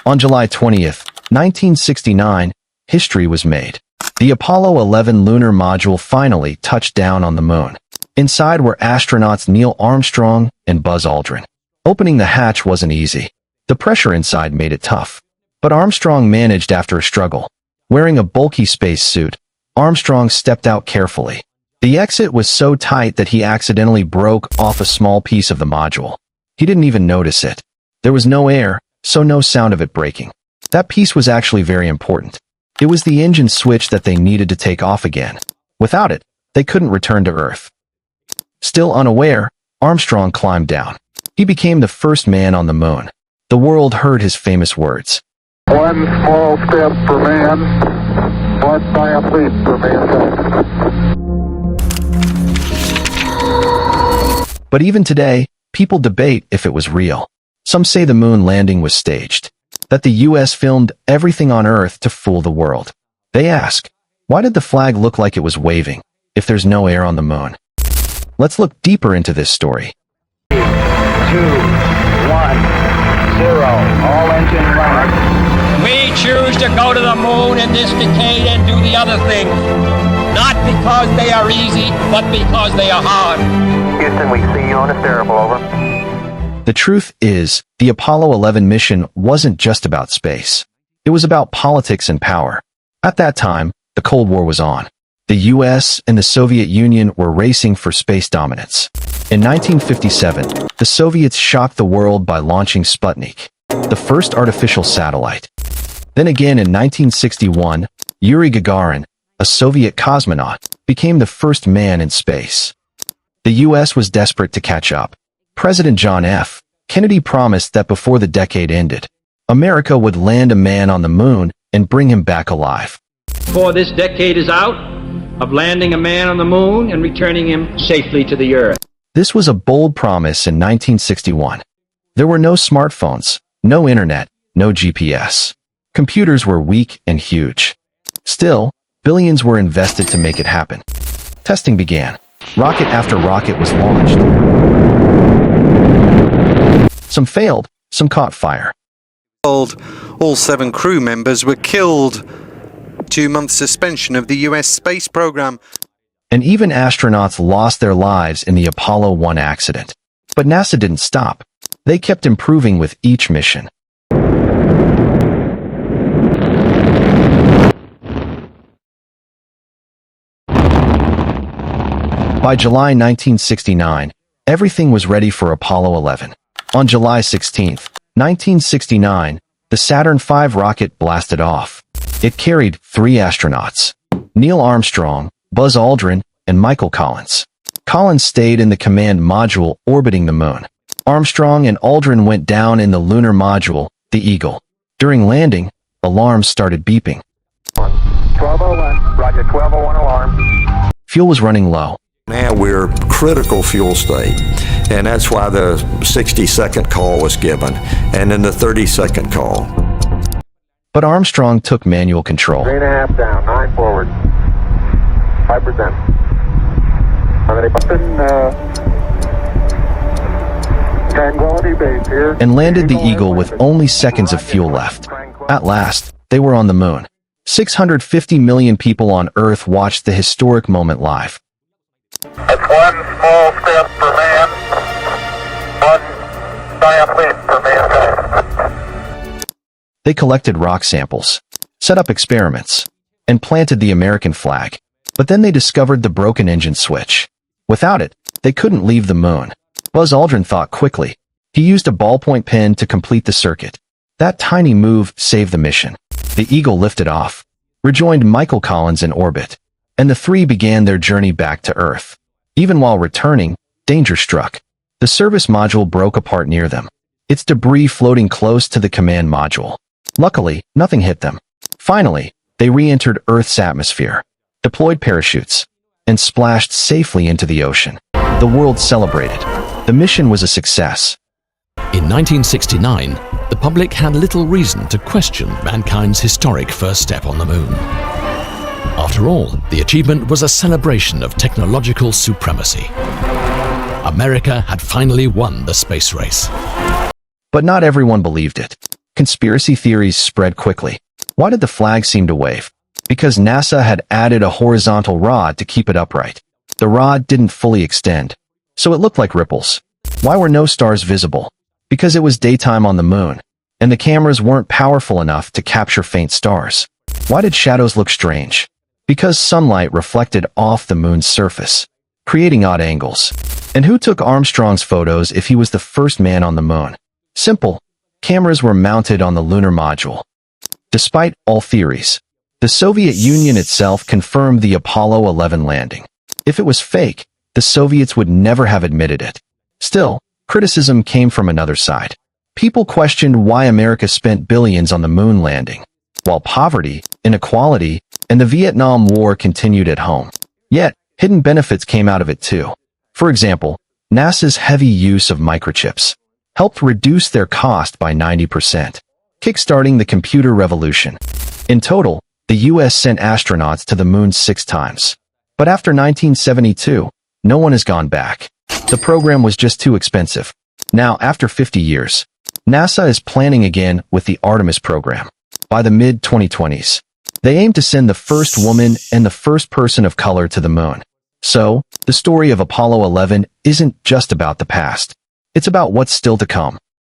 On July 20th, 1969, history was made. The Apollo 11 lunar module finally touched down on the moon. Inside were astronauts Neil Armstrong and Buzz Aldrin. Opening the hatch wasn't easy. The pressure inside made it tough. But Armstrong managed after a struggle. Wearing a bulky spacesuit, Armstrong stepped out carefully. The exit was so tight that he accidentally broke off a small piece of the module. He didn't even notice it. There was no air, so no sound of it breaking. That piece was actually very important. It was the engine switch that they needed to take off again. Without it, they couldn't return to Earth. Still unaware, Armstrong climbed down. He became the first man on the moon. The world heard his famous words. One small step for man, one giant leap for mankind. But even today, people debate if it was real. Some say the moon landing was staged, that the U.S. filmed everything on Earth to fool the world. They ask, why did the flag look like it was waving, if there's no air on the moon? Let's look deeper into this story. 3, 2, 1, 0, all engine running. We choose to go to the moon in this decade and do the other thing. Not because they are easy, but because they are hard. Houston, we see you on a stereo, over. The truth is, the Apollo 11 mission wasn't just about space. It was about politics and power. At that time, the Cold War was on. The US and the Soviet Union were racing for space dominance. In 1957, the Soviets shocked the world by launching Sputnik, the first artificial satellite. Then again in 1961, Yuri Gagarin, a Soviet cosmonaut, became the first man in space. The US was desperate to catch up. President John F. Kennedy promised that before the decade ended, America would land a man on the moon and bring him back alive. Before this decade is out, of landing a man on the moon and returning him safely to the Earth. This was a bold promise in 1961. There were no smartphones, no internet, no GPS. Computers were weak and huge. Still, billions were invested to make it happen. Testing began. Rocket after rocket was launched. Some failed, some caught fire. All 7 crew members were killed. 2-month suspension of the US space program. And even astronauts lost their lives in the Apollo 1 accident. But NASA didn't stop. They kept improving with each mission. By July 1969, everything was ready for Apollo 11. On July 16, 1969, the Saturn V rocket blasted off. It carried 3 astronauts, Neil Armstrong, Buzz Aldrin, and Michael Collins. Collins stayed in the command module orbiting the moon. Armstrong and Aldrin went down in the lunar module, the Eagle. During landing, alarms started beeping. 1201, roger, 1201 alarm. Fuel was running low. Now we're critical fuel state, and that's why the 60-second call was given, and then the 30-second call. But Armstrong took manual control. 3.5 down, 9 forward. 5%. How many Tranquility Base here. And landed the Eagle with only seconds of fuel left. At last, they were on the moon. 650 million people on Earth watched the historic moment live. That's one small step for man, one giant leap for mankind. They collected rock samples, set up experiments, and planted the American flag. But then they discovered the broken engine switch. Without it, they couldn't leave the moon. Buzz Aldrin thought quickly. He used a ballpoint pen to complete the circuit. That tiny move saved the mission. The Eagle lifted off, rejoined Michael Collins in orbit, and the 3 began their journey back to Earth. Even while returning, danger struck. The service module broke apart near them, its debris floating close to the command module. Luckily, nothing hit them. Finally, they re-entered Earth's atmosphere, deployed parachutes, and splashed safely into the ocean. The world celebrated. The mission was a success. In 1969, the public had little reason to question mankind's historic first step on the moon. After all, the achievement was a celebration of technological supremacy. America had finally won the space race. But not everyone believed it. conspiracy theories spread quickly. Why did the flag seem to wave? Because NASA had added a horizontal rod to keep it upright. The rod didn't fully extend, so it looked like ripples. Why were no stars visible? Because it was daytime on the moon, and the cameras weren't powerful enough to capture faint stars. Why did shadows look strange? Because sunlight reflected off the moon's surface, creating odd angles. And who took Armstrong's photos if he was the first man on the moon? Simple. Cameras were mounted on the lunar module. Despite all theories, the Soviet Union itself confirmed the Apollo 11 landing. If it was fake, the Soviets would never have admitted it. Still, criticism came from another side. People questioned why America spent billions on the moon landing, while poverty, inequality, and the Vietnam War continued at home. Yet, hidden benefits came out of it too. For example, NASA's heavy use of microchips helped reduce their cost by 90%, kickstarting the computer revolution. In total, the U.S. sent astronauts to the moon 6 times. But after 1972, no one has gone back. The program was just too expensive. Now, after 50 years, NASA is planning again with the Artemis program. By the mid-2020s, they aim to send the first woman and the first person of color to the moon. So, the story of Apollo 11 isn't just about the past. It's about what's still to come.